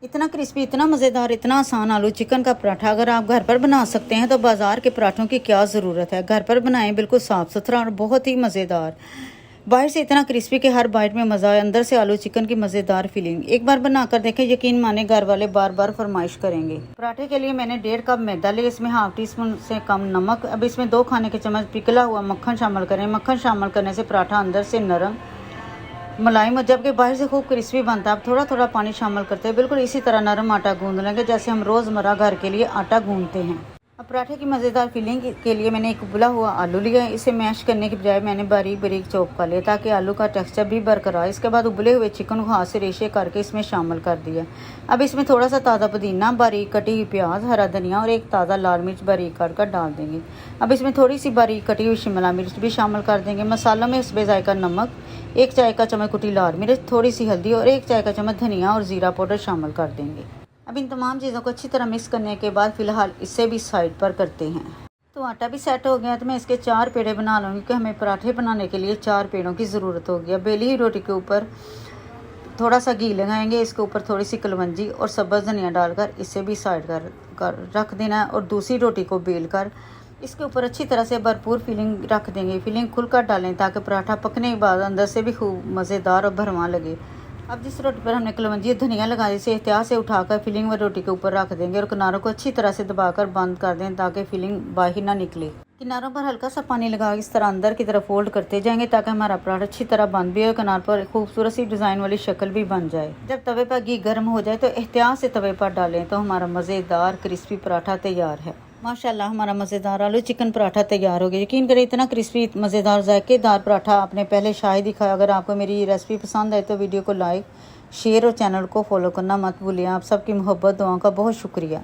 इतना क्रिस्पी, इतना मज़ेदार, इतना आसान आलू चिकन का पराठा अगर आप घर पर बना सकते हैं तो बाज़ार के पराठों की क्या ज़रूरत है। घर पर बनाएं, बिल्कुल साफ़ सुथरा और बहुत ही मज़ेदार। बाहर से इतना क्रिस्पी कि हर बाइट में मज़ा आए, अंदर से आलू चिकन की मज़ेदार फीलिंग। एक बार बनाकर देखें, यकीन माने घर वाले बार बार फरमाइश करेंगे। पराठे के लिए मैंने 1.5 कप मैदा लिया, इसमें हाफ टी स्पून से कम नमक। अब इसमें 2 खाने के चम्मच पिघला हुआ मक्खन शामिल करें। मक्खन शामिल करने से पराठा अंदर से नरम मुलायम, जबकि बाहर से खूब क्रिस्पी बनता है। अब थोड़ा थोड़ा पानी शामिल करते हैं, बिल्कुल इसी तरह नरम आटा गूंद लेंगे जैसे हम रोज़मर्रा घर के लिए आटा गूंदते हैं। अब पराठे की मज़ेदार फीलिंग के लिए मैंने एक उबला हुआ आलू लिया है। इसे मैश करने के बजाय मैंने बारीक बारीक चॉप कर लिया ताकि आलू का टेक्सचर भी बरकरार। इसके बाद उबले हुए चिकन को हाथ से रेशे करके इसमें शामिल कर दिया। अब इसमें थोड़ा सा ताज़ा पुदीना, बारीक कटी हुई प्याज, हरा धनिया और एक ताज़ा लाल मिर्च बारीक काट कर डाल देंगे। अब इसमें थोड़ी सी बारीक कटी हुई शिमला मिर्च भी शामिल कर देंगे। मसालों में इसमें जायका नमक, 1 चाय का चम्मच कुटी लाल मिर्च, थोड़ी सी हल्दी और 1 चाय का चम्मच धनिया और ज़ीरा पाउडर शामिल कर देंगे। अब इन तमाम चीज़ों को अच्छी तरह मिक्स करने के बाद फ़िलहाल इसे भी साइड पर करते हैं। तो आटा भी सेट हो गया, तो मैं इसके 4 पेड़े बना लूँगी क्योंकि हमें पराठे बनाने के लिए 4 पेड़ों की ज़रूरत होगी। अब बेली हुई रोटी के ऊपर थोड़ा सा घी लगाएंगे, इसके ऊपर थोड़ी सी कलवंजी और सब्ज़ धनिया डालकर इसे भी साइड कर रख देना है। और दूसरी रोटी को बेल कर इसके ऊपर अच्छी तरह से भरपूर फिलिंग रख देंगे। फिलिंग खुलकर डालें ताकि पराठा पकने के बाद अंदर से भी खूब मज़ेदार और भरवा लगे। अब जिस रोटी पर हमने कलवंजी और धनिया लगाई, इसे एहतियात से उठाकर फिलिंग व रोटी के ऊपर रख देंगे और किनारों को अच्छी तरह से दबाकर बंद कर दें ताकि फिलिंग बाहर ना निकले। किनारों पर हल्का सा पानी लगा इस तरह अंदर की तरफ फोल्ड करते जाएंगे ताकि हमारा पराठा अच्छी तरह बंद भी हो, किनार पर खूबसूरत सी डिज़ाइन वाली शक्ल भी बन जाए। जब तवे पर घी गर्म हो जाए तो एहतियात से तवे पर डालें तो हमारा मज़ेदार क्रिस्पी पराठा तैयार है। माशाल्लाह, हमारा मज़ेदार आलू चिकन पराठा तैयार हो गया। यकीन करें, इतना क्रिस्पी मज़ेदार जायकेदार पराठा आपने पहले शायद ही खाया। अगर आपको मेरी ये रेसिपी पसंद आए तो वीडियो को लाइक, शेयर और चैनल को फॉलो करना मत भूलिए। आप सबकी मोहब्बत दुआओं का बहुत शुक्रिया।